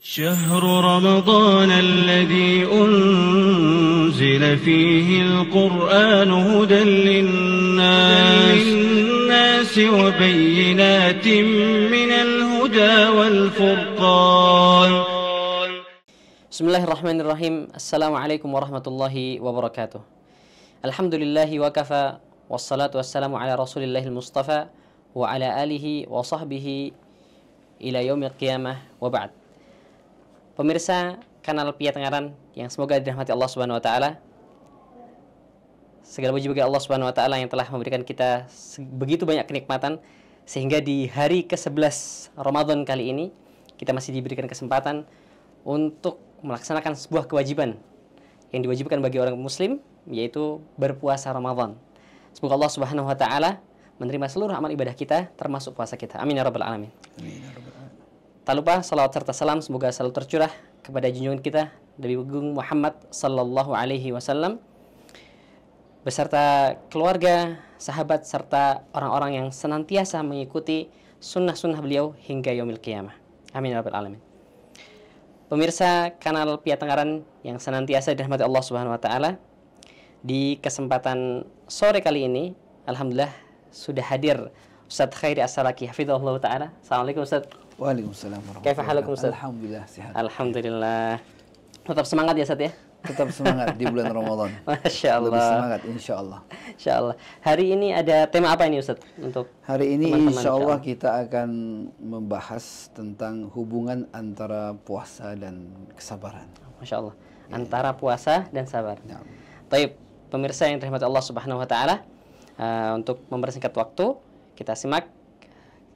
شهر رمضان الذي أنزل فيه القرآن هدى للناس وبينات من الهدى والفرقان. بسم الله الرحمن الرحيم. السلام عليكم ورحمة الله وبركاته. الحمد لله وكفى والصلاة والسلام على رسول الله المصطفى وعلى آله وصحبه إلى يوم القيامة وبعد. Pemirsa kanal Pia Tengaran yang semoga dirahmati Allah Subhanahu wa taala. Segala puji bagi Allah Subhanahu wa taala yang telah memberikan kita begitu banyak kenikmatan sehingga di hari ke-11 Ramadan kali ini kita masih diberikan kesempatan untuk melaksanakan sebuah kewajiban yang diwajibkan bagi orang muslim, yaitu berpuasa Ramadan. Semoga Allah Subhanahu wa taala menerima seluruh amal ibadah kita termasuk puasa kita. Amin ya rabbal alamin. Amin ya rabbal alamin. Tak lupa salawat serta salam semoga selalu tercurah kepada junjungan kita Nabi Agung Muhammad sallallahu alaihi wasallam beserta keluarga, sahabat serta orang-orang yang senantiasa mengikuti sunnah-sunnah beliau hingga yaumil qiyamah. Amin ya rabbal alamin. Pemirsa kanal Pia Tengaran yang senantiasa dirahmati Allah Subhanahu wa taala, di kesempatan sore kali ini alhamdulillah sudah hadir Ustaz Khairi As-Salaki hafizahullah taala. Assalamualaikum Ustaz. Waalaikumsalam warahmatullahi Kaifa halakum Ustaz? Alhamdulillah sehat. Alhamdulillah. Tetap semangat ya Ustaz ya? Tetap semangat di bulan Ramadan. Masya Allah. Lebih semangat insyaallah. Insyaallah. Hari ini ada tema apa ini Ustaz? Untuk hari ini teman-teman insyaallah kita akan membahas tentang hubungan antara puasa dan kesabaran. Masya Allah. Antara puasa dan sabar. Ya. Taib, pemirsa yang dirahmati Allah Subhanahu wa taala, untuk mempersingkat waktu, kita simak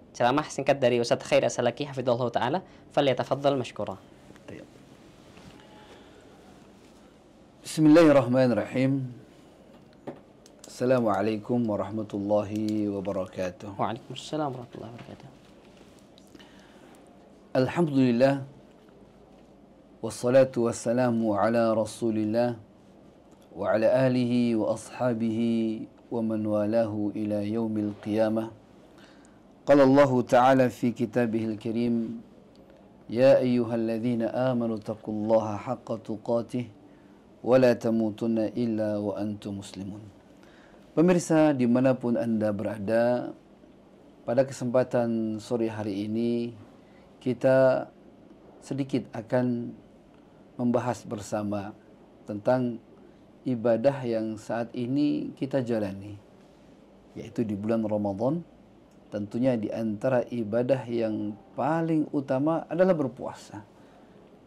ceramah singkat dari Ustaz Khairi As-Salaki hafizahullah taala. Falyatafaddal mashkura. Bismillahirrahmanirrahim. Assalamualaikum warahmatullahi wabarakatuh. Waalaikumsalam warahmatullahi wabarakatuh. Alhamdulillah wassalatu wassalamu ala Rasulillah wa ala alihi wa ashabihi wa man walahu ila yaumil qiyamah. قال الله تعالى في كتابه الكريم يا أيها الذين آمنوا اتقوا الله حق تقاته ولا تموتن إلا وأنتم مسلمون. Pemirsa dimanapun Anda berada, pada kesempatan sore hari ini kita sedikit akan membahas bersama tentang ibadah yang saat ini kita jalani, yaitu di bulan Ramadan. Tentunya di antara ibadah yang paling utama adalah berpuasa.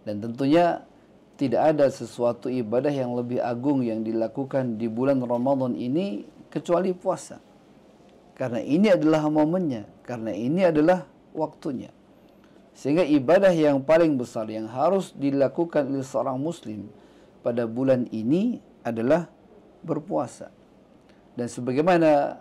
Dan tentunya tidak ada sesuatu ibadah yang lebih agung yang dilakukan di bulan Ramadan ini kecuali puasa. Karena ini adalah momennya, karena ini adalah waktunya. Sehingga ibadah yang paling besar yang harus dilakukan oleh seorang muslim pada bulan ini adalah berpuasa. Dan sebagaimana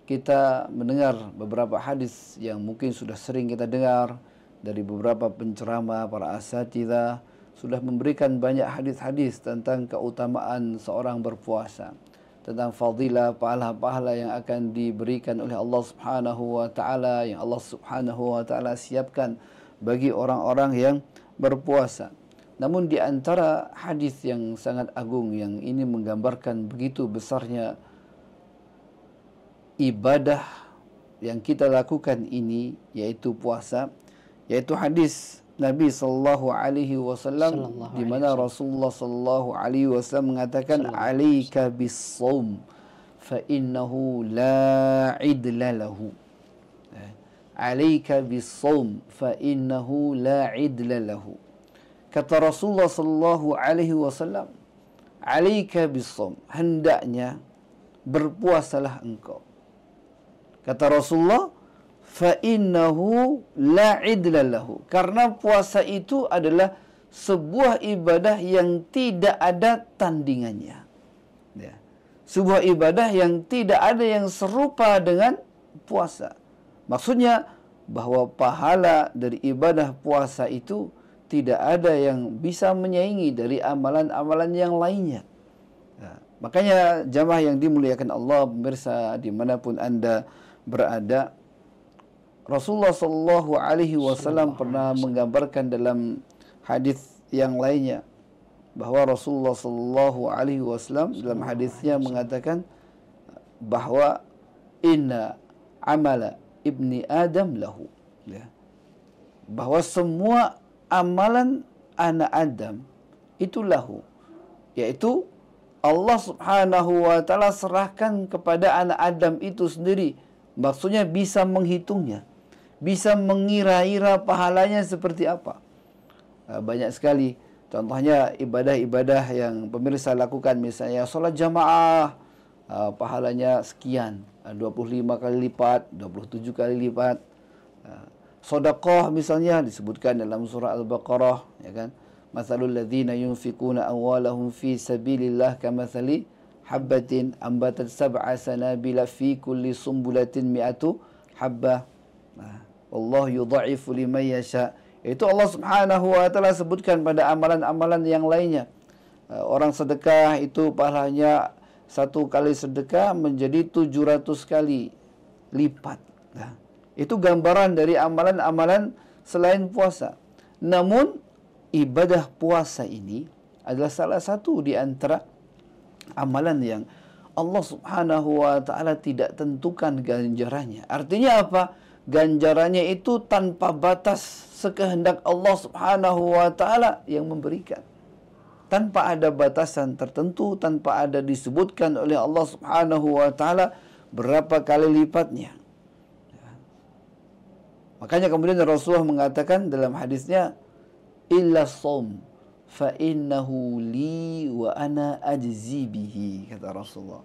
kita mendengar beberapa hadis yang mungkin sudah sering kita dengar dari beberapa penceramah, para asatidzah sudah memberikan banyak hadis-hadis tentang keutamaan seorang berpuasa, tentang fadilah pahala-pahala yang akan diberikan oleh Allah Subhanahu wa taala, yang Allah Subhanahu wa taala siapkan bagi orang-orang yang berpuasa. Namun di antara hadis yang sangat agung yang ini menggambarkan begitu besarnya ibadah yang kita lakukan ini, yaitu puasa, yaitu hadis Nabi sallallahu alaihi wasallam di mana Rasulullah sallallahu alaihi wasallam mengatakan alaika bis-shaum fa innahu la idla lahu. Alaika bis-shaum fa innahu la idla lahu. Kata Rasulullah sallallahu alaihi wasallam, alaika bis-shaum, hendaknya berpuasalah engkau. Kata Rasulullah, fa innahu la idla lahu, karena puasa itu adalah sebuah ibadah yang tidak ada tandingannya. Ya. Sebuah ibadah yang tidak ada yang serupa dengan puasa. Maksudnya bahwa pahala dari ibadah puasa itu tidak ada yang bisa menyaingi dari amalan-amalan yang lainnya. Ya. Makanya jamaah yang dimuliakan Allah, pemirsa dimanapun Anda berada, Rasulullah sallallahu alaihi wasallam pernah menggambarkan dalam hadis yang lainnya bahwa Rasulullah sallallahu alaihi wasallam dalam hadisnya mengatakan bahwa inna amala ibni Adam lahu, ya, bahwa semua amalan anak Adam itu lahu, yaitu Allah subhanahu wa ta'ala serahkan kepada anak Adam itu sendiri. Maksudnya bisa menghitungnya, bisa mengira-ira pahalanya seperti apa. Banyak sekali contohnya ibadah-ibadah yang pemirsa lakukan, misalnya sholat jamaah, pahalanya sekian, 25 kali lipat, 27 kali lipat. Sedekah misalnya disebutkan dalam surah Al-Baqarah, ya kan? Mathalul ladzina yunfikuna amwalahum fi sabilillah kamathali habbatin ambatat sab'a sanabila fi kulli sumbulatin mi'atu habbah. Allah yudha'ifu liman yasha. Itu Allah Subhanahu wa taala sebutkan pada amalan-amalan yang lainnya. Orang sedekah itu pahalanya satu kali sedekah menjadi 700 kali lipat. Nah, itu gambaran dari amalan-amalan selain puasa. Namun ibadah puasa ini adalah salah satu di antara amalan yang Allah Subhanahu wa taala tidak tentukan ganjarannya. Artinya apa? Ganjarannya itu tanpa batas, sekehendak Allah Subhanahu wa taala yang memberikan. Tanpa ada batasan tertentu, tanpa ada disebutkan oleh Allah Subhanahu wa taala berapa kali lipatnya. Makanya kemudian Rasulullah mengatakan dalam hadisnya, illa shaum fa innahu li wa ana ajzi bihi, kata Rasulullah.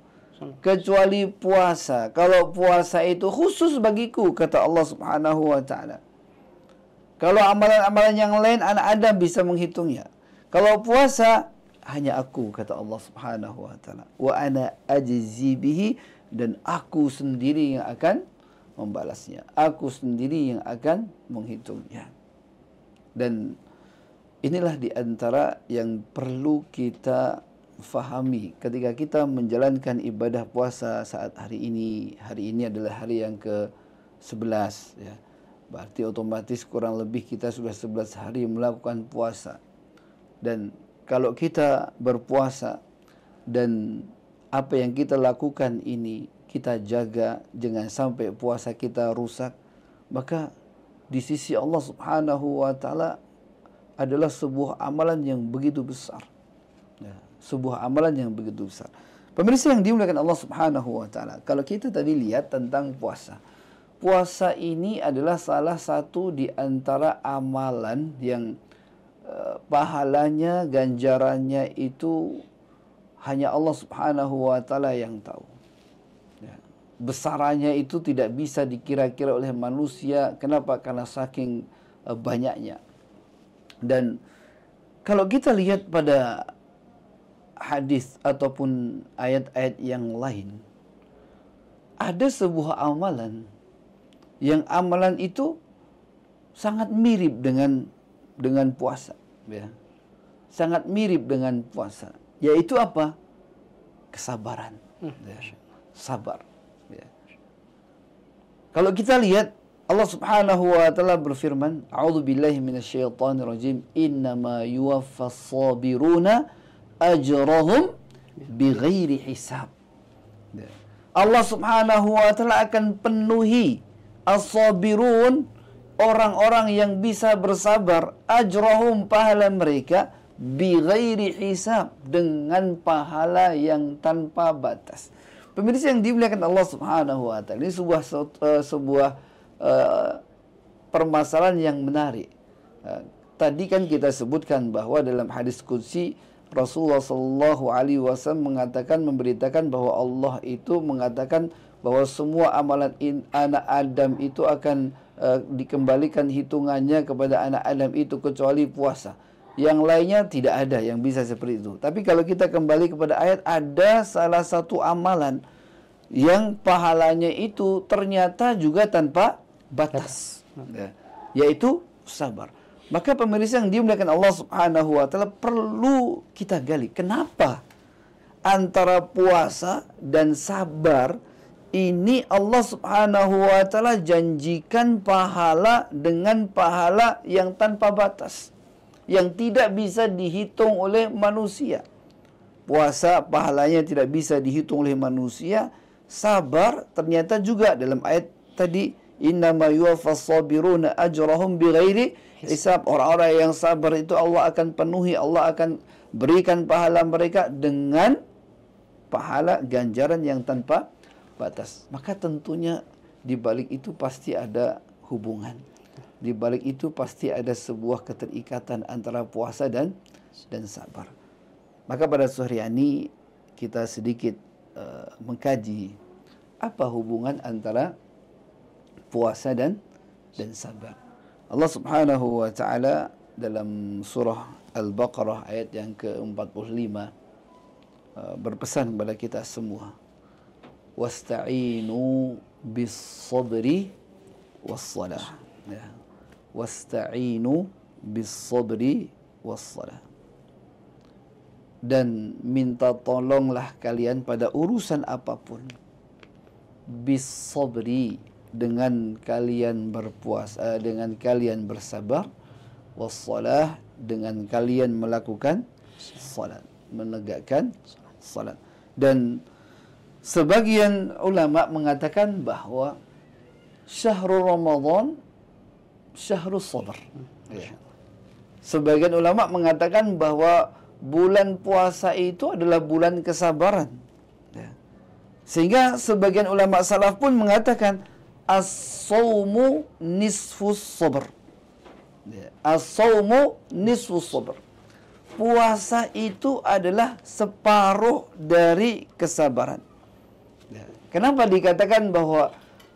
Kecuali puasa. Kalau puasa itu khusus bagiku, kata Allah Subhanahu wa taala. Kalau amalan-amalan yang lain anak Adam bisa menghitungnya. Kalau puasa hanya aku, kata Allah Subhanahu wa taala. Wa ana ajzi bihi, dan aku sendiri yang akan membalasnya. Aku sendiri yang akan menghitungnya. Dan inilah di antara yang perlu kita fahami ketika kita menjalankan ibadah puasa saat hari ini. Hari ini adalah hari yang ke-11, ya. Berarti otomatis kurang lebih kita sudah 11 hari melakukan puasa. Dan kalau kita berpuasa dan apa yang kita lakukan ini kita jaga jangan sampai puasa kita rusak, maka di sisi Allah Subhanahu wa taala adalah sebuah amalan yang begitu besar. Ya, sebuah amalan yang begitu besar. Pemirsa yang dimuliakan Allah Subhanahu wa taala, kalau kita tadi lihat tentang puasa. Puasa ini adalah salah satu di antara amalan yang pahalanya, ganjarannya itu hanya Allah Subhanahu wa taala yang tahu. Ya, besarannya itu tidak bisa dikira-kira oleh manusia. Kenapa? Karena saking banyaknya. Dan kalau kita lihat pada hadis ataupun ayat-ayat yang lain, ada sebuah amalan yang amalan itu sangat mirip dengan puasa, ya. Sangat mirip dengan puasa, yaitu apa? Kesabaran. Ya. Sabar, ya. Kalau kita lihat Allah Subhanahu wa taala berfirman, "A'udzubillahi minasyaitonir rajim. Innama yuwaffas sabiruna ajrahum bighairi hisab." Allah Subhanahu wa taala akan penuhi as-sabirun, orang-orang yang bisa bersabar, ajrahum, pahala mereka, bighairi hisab, dengan pahala yang tanpa batas. Pemirsa yang dimuliakan Allah Subhanahu wa taala, ini sebuah permasalahan yang menarik. Tadi kan kita sebutkan bahwa dalam hadis qudsi Rasulullah sallallahu alaihi wasallam mengatakan, memberitakan bahwa Allah itu mengatakan bahwa semua amalan anak Adam itu akan dikembalikan hitungannya kepada anak Adam itu kecuali puasa. Yang lainnya tidak ada yang bisa seperti itu. Tapi kalau kita kembali kepada ayat, ada salah satu amalan yang pahalanya itu ternyata juga tanpa batas, ya, yaitu sabar. Maka pemirsa yang dimuliakan Allah Subhanahu wa taala, perlu kita gali kenapa antara puasa dan sabar ini Allah Subhanahu wa taala janjikan pahala dengan pahala yang tanpa batas. yang tidak bisa dihitung oleh manusia. Puasa pahalanya tidak bisa dihitung oleh manusia. Sabar ternyata juga dalam ayat tadi, innama yuwaffas sabiruna ajrahum bighairi hisab. Orang-orang yang sabar itu Allah akan penuhi, Allah akan berikan pahala mereka dengan pahala ganjaran yang tanpa batas. Maka tentunya di balik itu pasti ada hubungan. Di balik itu pasti ada sebuah keterikatan antara puasa dan sabar. Maka pada sore ini kita sedikit mengkaji apa hubungan antara puasa dan sabar. Allah Subhanahu wa taala dalam surah Al-Baqarah ayat yang ke-45 berpesan kepada kita semua, wasta'inu bis-sabri was-salah. Ya. Wasta'inu bis-sabri was-salah. Dan minta tolonglah kalian pada urusan apapun, bis-sabri, dengan kalian berpuasa, dengan kalian bersabar, was-salah, dengan kalian melakukan salat, menegakkan salat. Dan sebagian ulama mengatakan bahwa syahrul Ramadan syahrul sabr. Ya. Sebagian ulama mengatakan bahwa bulan puasa itu adalah bulan kesabaran. Ya. Sehingga sebagian ulama salaf pun mengatakan as-sawmu nisfus sabr. Ya. As-sawmu nisfus sabr. Puasa itu adalah separuh dari kesabaran. Ya. Kenapa dikatakan bahwa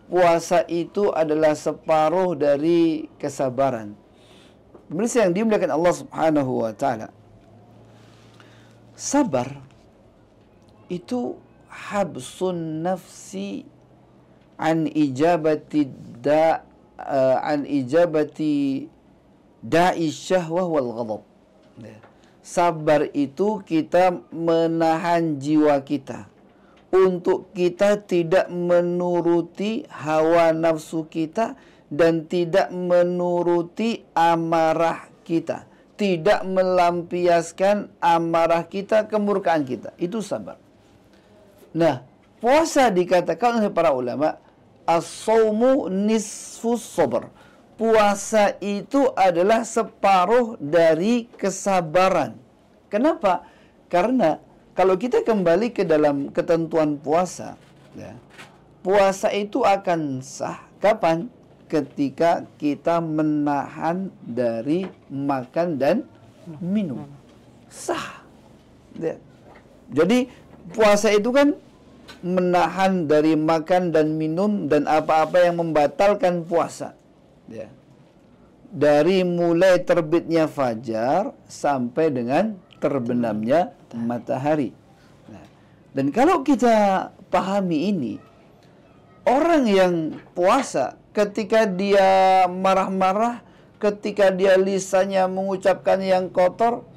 puasa itu adalah separuh dari kesabaran? Pemirsa yang dimuliakan Allah Subhanahu wa taala, sabar itu habsun nafsi an ijabati da'i syahwah wal ghadab. Sabar itu kita menahan jiwa kita untuk kita tidak menuruti hawa nafsu kita dan tidak menuruti amarah kita, tidak melampiaskan amarah kita, kemurkaan kita. Itu sabar. Nah, puasa dikatakan oleh para ulama as-sawmu nisfus sabr. Puasa itu adalah separuh dari kesabaran. Kenapa? Karena kalau kita kembali ke dalam ketentuan puasa, ya, puasa itu akan sah kapan? Ketika kita menahan dari makan dan minum. Sah. Ya. Jadi puasa itu kan menahan dari makan dan minum dan apa-apa yang membatalkan puasa. Ya. Dari mulai terbitnya fajar sampai dengan terbenamnya matahari. Nah, dan kalau kita pahami ini, orang yang puasa ketika dia marah-marah, ketika dia lisannya mengucapkan yang kotor,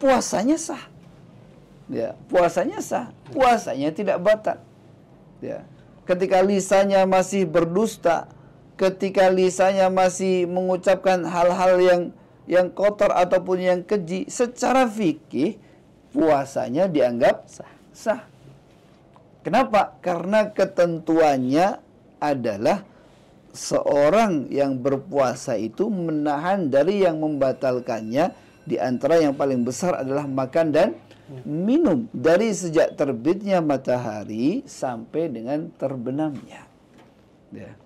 puasanya sah. Ya, puasanya sah, puasanya tidak batal. Ya. Ketika lisannya masih berdusta, ketika lisannya masih mengucapkan hal-hal yang kotor ataupun yang keji, secara fikih puasanya dianggap sah. Kenapa? Karena ketentuannya adalah seorang yang berpuasa itu menahan dari yang membatalkannya. Di antara yang paling besar adalah makan dan minum dari sejak terbitnya matahari sampai dengan terbenamnya. Ya.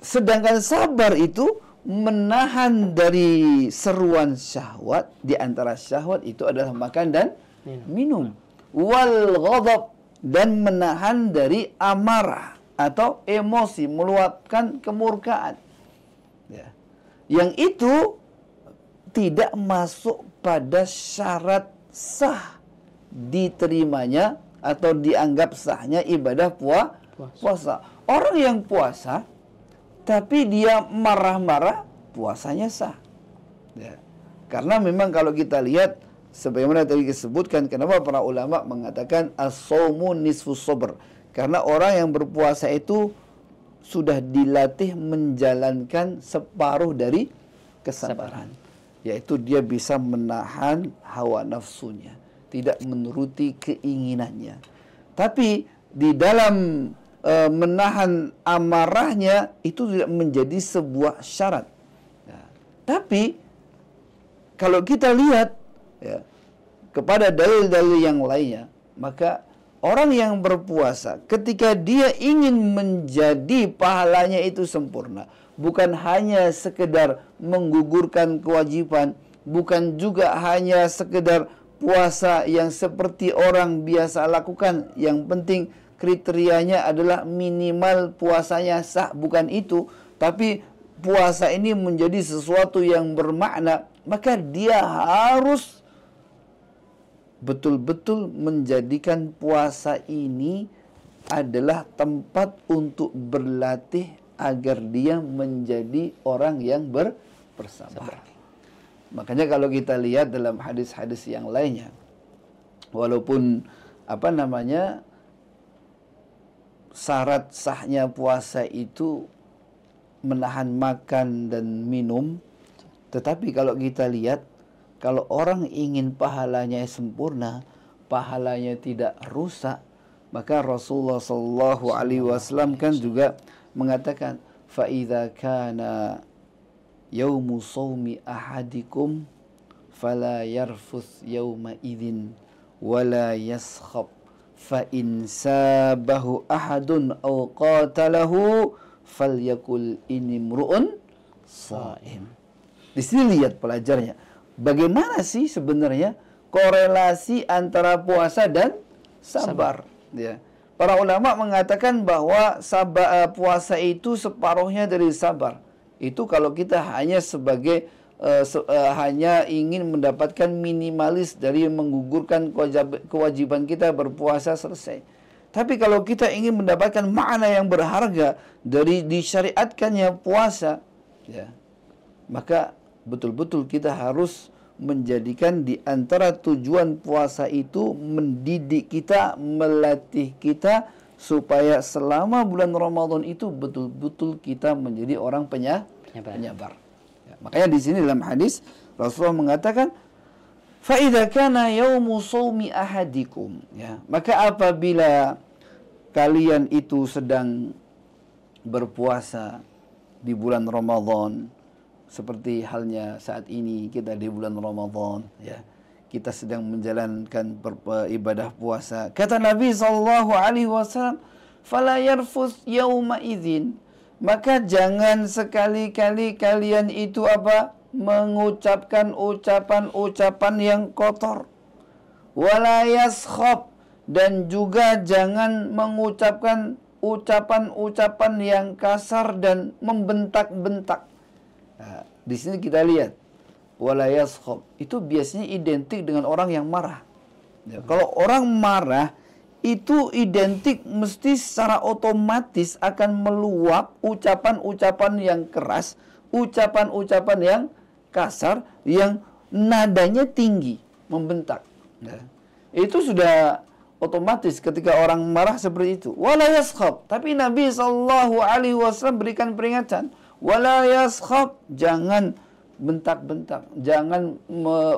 Sedangkan sabar itu menahan dari seruan syahwat. Di antara syahwat itu adalah makan dan minum. Wal ghadab, dan menahan dari amarah atau emosi, meluapkan kemurkaan. Ya. Yang itu tidak masuk pada syarat sah diterimanya atau dianggap sahnya ibadah puasa. Orang yang puasa tapi dia marah-marah, puasanya sah. Ya. Karena memang kalau kita lihat, sebagaimana tadi disebutkan, kenapa para ulama mengatakan as-sawmu nisfus sabr. Karena orang yang berpuasa itu sudah dilatih menjalankan separuh dari kesabaran. Yaitu dia bisa menahan hawa nafsunya, tidak menuruti keinginannya. Tapi di dalam menahan amarahnya itu tidak menjadi sebuah syarat. Nah, tapi kalau kita lihat ya, kepada dalil-dalil yang lainnya, maka orang yang berpuasa ketika dia ingin menjadi pahalanya itu sempurna, bukan hanya sekedar menggugurkan kewajiban, bukan juga hanya sekedar puasa yang seperti orang biasa lakukan, yang penting kriterianya adalah minimal puasanya sah, bukan itu, tapi puasa ini menjadi sesuatu yang bermakna, maka dia harus betul-betul menjadikan puasa ini adalah tempat untuk berlatih agar dia menjadi orang yang bersabar. Makanya kalau kita lihat dalam hadis-hadis yang lainnya, walaupun syarat sahnya puasa itu menahan makan dan minum, tetapi kalau kita lihat, kalau orang ingin pahalanya sempurna, pahalanya tidak rusak, maka Rasulullah sallallahu alaihi wasallam kan juga mengatakan, fa idza kana yaumu shaumi ahadikum fala yarfuth yauma idzin wala yaskhab fa in sabahu ahadun aw qatalahu falyakul inimru'un shaim. Di sini lihat pelajarnya. Bagaimana sih sebenarnya korelasi antara puasa dan sabar? Ya. Para ulama mengatakan bahwa puasa itu separuhnya dari sabar. Itu kalau kita hanya sebagai hanya ingin mendapatkan minimalis dari menggugurkan kewajiban kita berpuasa selesai. Tapi kalau kita ingin mendapatkan makna yang berharga dari disyariatkannya puasa, ya, maka betul-betul kita harus menjadikan di antara tujuan puasa itu mendidik kita, melatih kita supaya selama bulan Ramadan itu betul-betul kita menjadi orang penyabar. Ya, makanya di sini dalam hadis Rasulullah mengatakan, fa idza kana yaumu shaumi ahadikum, ya, maka apabila kalian itu sedang berpuasa di bulan Ramadan, seperti halnya saat ini kita di bulan Ramadan, ya, kita sedang menjalankan ibadah puasa. Kata Nabi sallallahu alaihi wasallam, fala yarfuth yauma idzin, maka jangan sekali-kali kalian itu mengucapkan ucapan-ucapan yang kotor. Wala yaskhab, dan juga jangan mengucapkan ucapan-ucapan yang kasar dan membentak-bentak. Nah, di sini kita lihat wala yaskhab itu biasanya identik dengan orang yang marah. Ya, kalau orang marah itu identik mesti secara otomatis akan meluap ucapan-ucapan yang keras, ucapan-ucapan yang kasar, yang nadanya tinggi, membentak. Ya, itu sudah otomatis ketika orang marah seperti itu. Wala yaskhab, tapi Nabi SAW berikan peringatan. Wala yaskhab, jangan bentak-bentak, jangan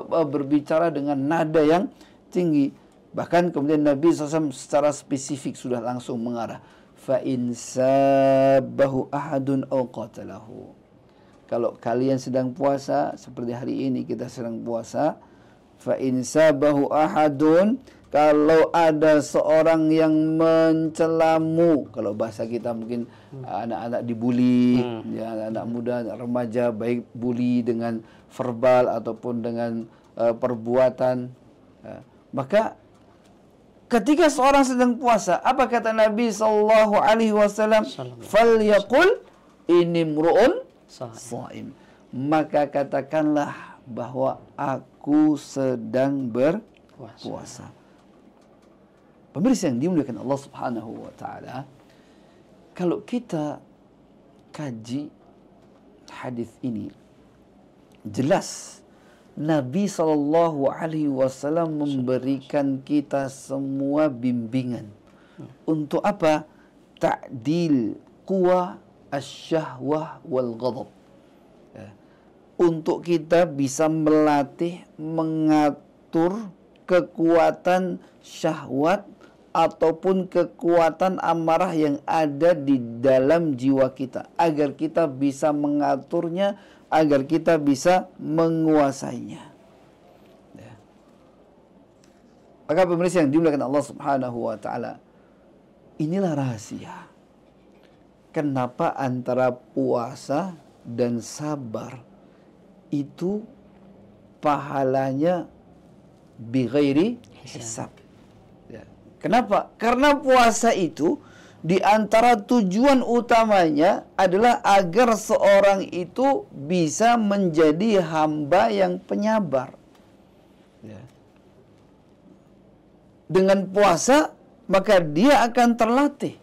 berbicara dengan nada yang tinggi. Bahkan kemudian Nabi SAW secara spesifik sudah langsung mengarah, fa in sabahu ahadun aw qatalahu. Kalau kalian sedang puasa seperti hari ini kita sedang puasa, fa in sabahu ahadun, kalau ada seorang yang mencelamu, kalau bahasa kita mungkin anak-anak dibully, ya, anak-anak muda, anak remaja, baik bully dengan verbal ataupun dengan perbuatan, ya, maka ketika seorang sedang puasa, apa kata Nabi sallallahu alaihi wasallam? Falyaqul inimru'un shaim. Maka katakanlah bahwa aku sedang berpuasa. Pemirsa yang dimuliakan Allah Subhanahu wa taala, kalau kita kaji hadis ini, jelas Nabi sallallahu alaihi wasallam memberikan kita semua bimbingan untuk apa? Ta'dil quwa asy-syahwah wal ghadab. Ya. untuk kita bisa melatih, mengatur kekuatan syahwat ataupun kekuatan amarah yang ada di dalam jiwa kita, agar kita bisa mengaturnya, agar kita bisa menguasainya. Ya. Maka pemirsa yang dimuliakan Allah Subhanahu wa taala, inilah rahasia kenapa antara puasa dan sabar itu pahalanya bighairi hisab. Ya. Kenapa? Karena puasa itu di antara tujuan utamanya adalah agar seorang itu bisa menjadi hamba yang penyabar. Ya. Dengan puasa maka dia akan terlatih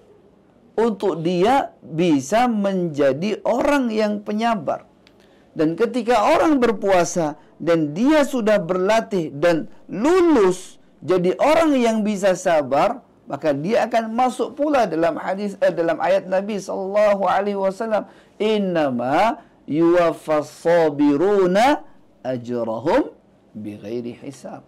untuk dia bisa menjadi orang yang penyabar. Dan ketika orang berpuasa dan dia sudah berlatih dan lulus jadi orang yang bisa sabar, maka dia akan masuk pula dalam hadis dalam ayat Nabi sallallahu alaihi wasallam, innama yuwaffas sabiruna ajrahum bighairi hisab.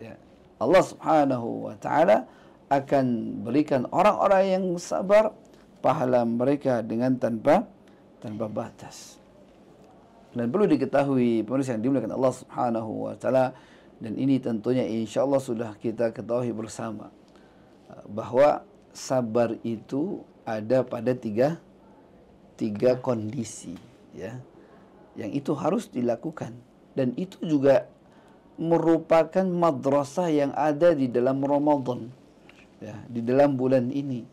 Ya. Allah Subhanahu wa taala akan berikan orang-orang yang sabar pahala mereka dengan tanpa batas. Dan perlu diketahui pemirsa yang dimuliakan Allah Subhanahu wa taala, dan ini tentunya insyaallah sudah kita ketahui bersama bahwa sabar itu ada pada tiga kondisi, ya, yang itu harus dilakukan, dan itu juga merupakan madrasah yang ada di dalam Ramadan, ya, di dalam bulan ini.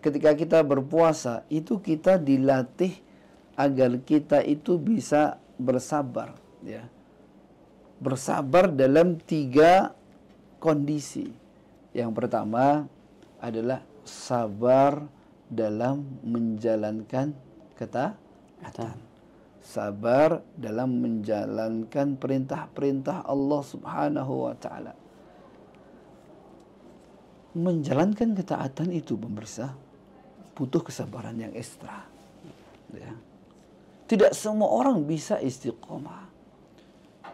Ketika kita berpuasa itu kita dilatih agar kita itu bisa bersabar, ya. Bersabar dalam tiga kondisi. Yang pertama adalah sabar dalam menjalankan ketaatan. Sabar dalam menjalankan perintah-perintah Allah Subhanahu wa taala. Menjalankan ketaatan itu pemirsa butuh kesabaran yang ekstra. Ya. Tidak semua orang bisa istiqomah.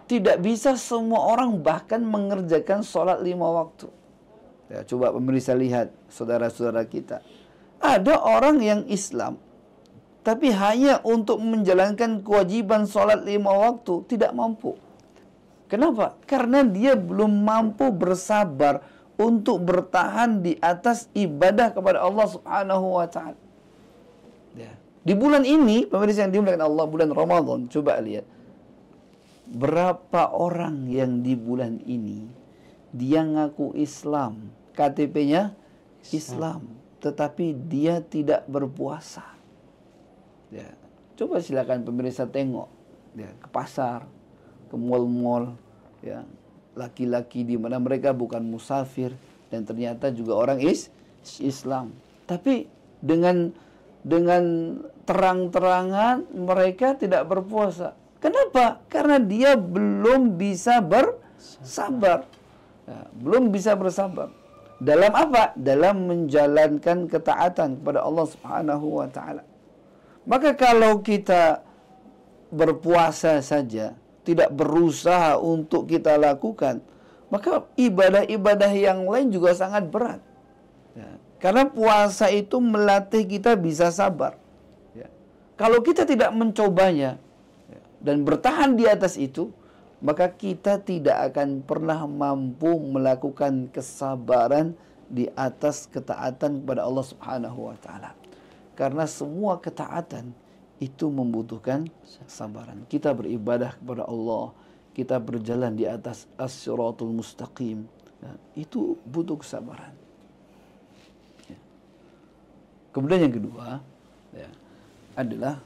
Tidak bisa semua orang bahkan mengerjakan sholat 5 waktu. Ya, coba pemirsa lihat saudara-saudara kita. Ada orang yang Islam, tapi hanya untuk menjalankan kewajiban sholat 5 waktu tidak mampu. Kenapa? Karena dia belum mampu bersabar untuk bertahan di atas ibadah kepada Allah Subhanahu wa taala. Ya. Di bulan ini, pemirsa yang dimuliakan Allah, bulan Ramadan, coba lihat. Berapa orang yang di bulan ini dia ngaku Islam, KTP-nya Islam, tetapi dia tidak berpuasa. Ya. Coba silakan pemirsa tengok, ya, ke pasar, ke mal-mal, ya, laki-laki di mana mereka bukan musafir dan ternyata juga orang Islam, tapi dengan terang-terangan mereka tidak berpuasa. Kenapa? Karena dia belum bisa bersabar. Ya, belum bisa bersabar. Dalam apa? Dalam menjalankan ketaatan kepada Allah Subhanahu wa taala. Maka kalau kita berpuasa saja, tidak berusaha untuk kita lakukan, maka ibadah-ibadah yang lain juga sangat berat. Ya, karena puasa itu melatih kita bisa sabar. Ya. Kalau kita tidak mencobanya, ya, dan bertahan di atas itu, maka kita tidak akan pernah mampu melakukan kesabaran di atas ketaatan kepada Allah Subhanahu wa taala. Karena semua ketaatan itu membutuhkan kesabaran. Kita beribadah kepada Allah, kita berjalan di atas as-siratul mustaqim, ya, itu butuh kesabaran. Ya. Kemudian yang kedua, ya, adalah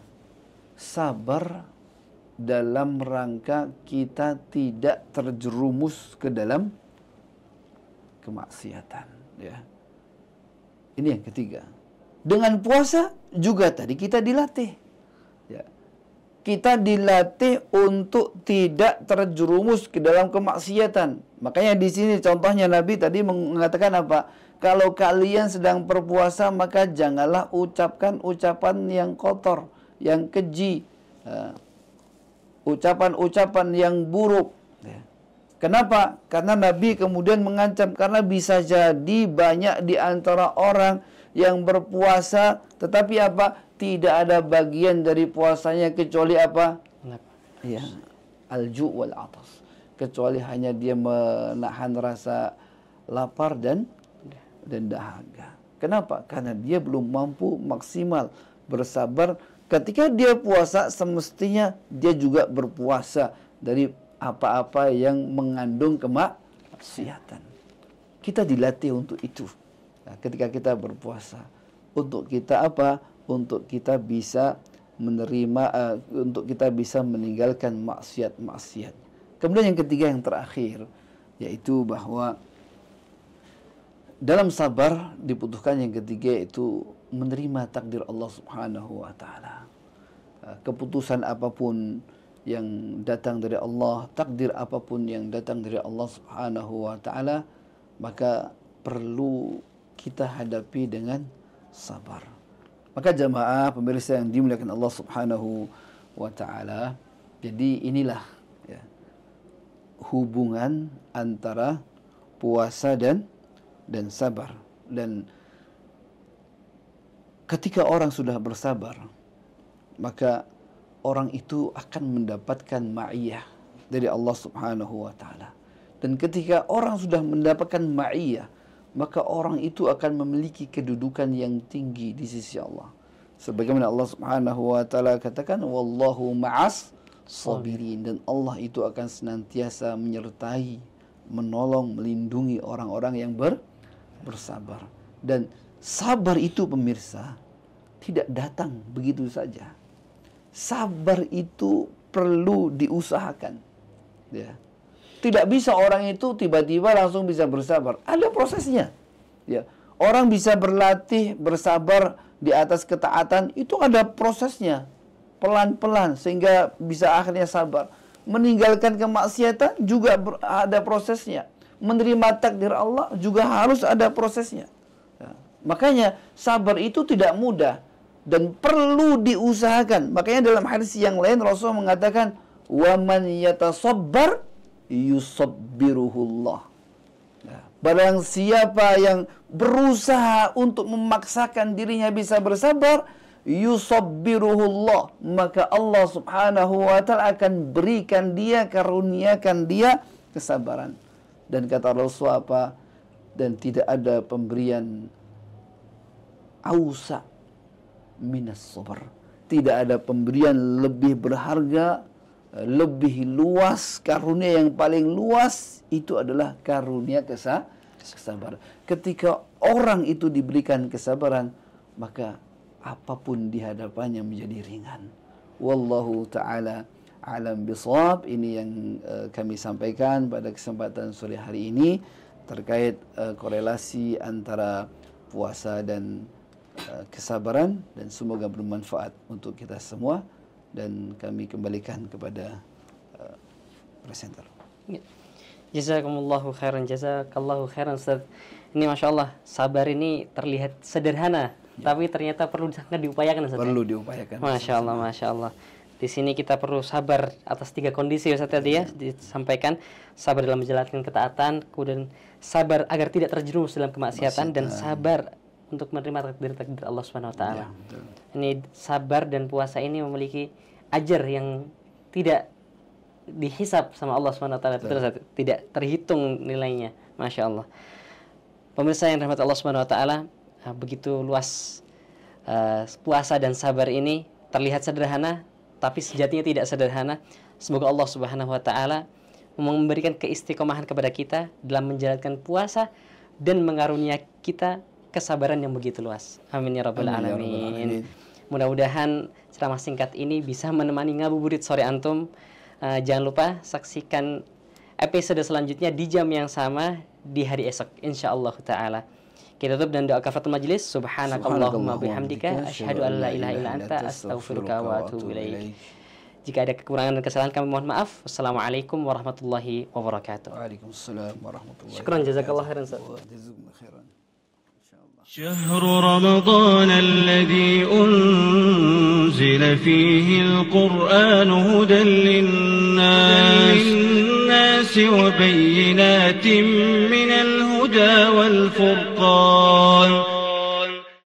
sabar dalam rangka kita tidak terjerumus ke dalam kemaksiatan. Ya. Ini yang ketiga. Dengan puasa juga tadi kita dilatih. Ya. Kita dilatih untuk tidak terjerumus ke dalam kemaksiatan. Makanya di sini contohnya Nabi tadi mengatakan apa? Kalau kalian sedang berpuasa maka janganlah ucapkan ucapan yang kotor, yang keji. ucapan-ucapan yang buruk. Ya. Kenapa? Karena Nabi kemudian mengancam, karena bisa jadi banyak di antara orang yang berpuasa, tetapi apa? Tidak ada bagian dari puasanya kecuali apa? Ya, al-ju' wal atas. Kecuali hanya dia menahan rasa lapar dan dahaga. Kenapa? Karena dia belum mampu maksimal bersabar. Ketika dia puasa, semestinya dia juga berpuasa dari apa-apa yang mengandung kemaksiatan. Kita dilatih untuk itu. Nah, ketika kita berpuasa, untuk kita apa? Untuk kita bisa menerima, untuk kita bisa meninggalkan maksiat-maksiat. Kemudian yang ketiga, yang terakhir, yaitu bahwa dalam sabar dibutuhkan yang ketiga, yaitu menerima takdir Allah Subhanahu wa taala. Keputusan apapun yang datang dari Allah, takdir apapun yang datang dari Allah Subhanahu wa taala, maka perlu kita hadapi dengan sabar. Maka jamaah pemirsa yang dimuliakan Allah Subhanahu wa taala, jadi inilah ya, hubungan antara puasa dan sabar. Dan ketika orang sudah bersabar, maka orang itu akan mendapatkan ma'iyah dari Allah Subhanahu wa taala. Dan ketika orang sudah mendapatkan ma'iyah, maka orang itu akan memiliki kedudukan yang tinggi di sisi Allah. Sebagaimana Allah Subhanahu wa taala katakan, wallahu ma'as sabirin, dan Allah itu akan senantiasa menyertai, menolong, melindungi orang-orang yang bersabar. Dan sabar itu pemirsa tidak datang begitu saja. Sabar itu perlu diusahakan. Ya. Tidak bisa orang itu tiba-tiba langsung bisa bersabar. Ada prosesnya. Ya. Orang bisa berlatih bersabar di atas ketaatan, itu ada prosesnya. Pelan-pelan sehingga bisa akhirnya sabar. Meninggalkan kemaksiatan juga ada prosesnya. Menerima takdir Allah juga harus ada prosesnya. Ya. Makanya sabar itu tidak mudah dan perlu diusahakan. Makanya dalam hadis yang lain Rasul mengatakan, wa man yatasabbar yusabbiruhullah. Ya. Barang siapa yang berusaha untuk memaksakan dirinya bisa bersabar, yusabbiruhullah, maka Allah Subhanahu wa taala akan berikan dia, karuniakan dia kesabaran. Dan kata Rasul apa? Dan tidak ada pemberian ausa minas sabar. Tidak ada pemberian lebih berharga, lebih luas, karunia yang paling luas itu adalah karunia kesabaran. Ketika orang itu diberikan kesabaran, maka apapun di hadapannya menjadi ringan. Wallahu ta'ala alam bisawab. Ini yang kami sampaikan pada kesempatan sore hari ini terkait korelasi antara puasa dan kesabaran, dan semoga bermanfaat untuk kita semua. Dan kami kembalikan kepada presenter. Jazakumullahu khairan, jazakallahu khairan Ustaz. Ini Masya Allah, sabar ini terlihat sederhana, tapi ternyata perlu sangat diupayakan Ustaz. Perlu diupayakan. Masya Allah, Masya Allah. Di sini kita perlu sabar atas 3 kondisi Ustaz tadi ya, disampaikan. Sabar dalam menjalankan ketaatan, kemudian sabar agar tidak terjerumus dalam kemaksiatan, dan sabar untuk menerima takdir Allah Subhanahu wa taala. Ini sabar dan puasa ini memiliki ajar yang tidak dihisap sama Allah Subhanahu wa taala, tidak terhitung nilainya. Masya Allah. Pemirsa yang dirahmati Allah Subhanahu wa taala, begitu luas puasa dan sabar ini terlihat sederhana, tapi sejatinya tidak sederhana. Semoga Allah Subhanahu wa taala memberikan keistiqomahan kepada kita dalam menjalankan puasa dan mengarunia kita kesabaran yang begitu luas. Amin ya rabbal alamin. Mudah-mudahan ceramah singkat ini bisa menemani ngabuburit sore antum. Jangan lupa saksikan episode selanjutnya di jam yang sama di hari esok insyaallah taala. Kita tutup dan doa kafaratul majelis. Subhanakallahumma bihamdika asyhadu an la ilaha illa anta astaghfiruka wa atubu ilaik. Jika ada kekurangan dan kesalahan kami mohon maaf. Wassalamualaikum warahmatullahi wabarakatuh. Waalaikumsalam warahmatullahi wabarakatuh. Syukran, jazakallahu khairan. Jazakumullah khairan. Insyaallah. شهر رمضان الذي أنزل فيه القرآن هدى للناس وبينات من الهدى والفرقان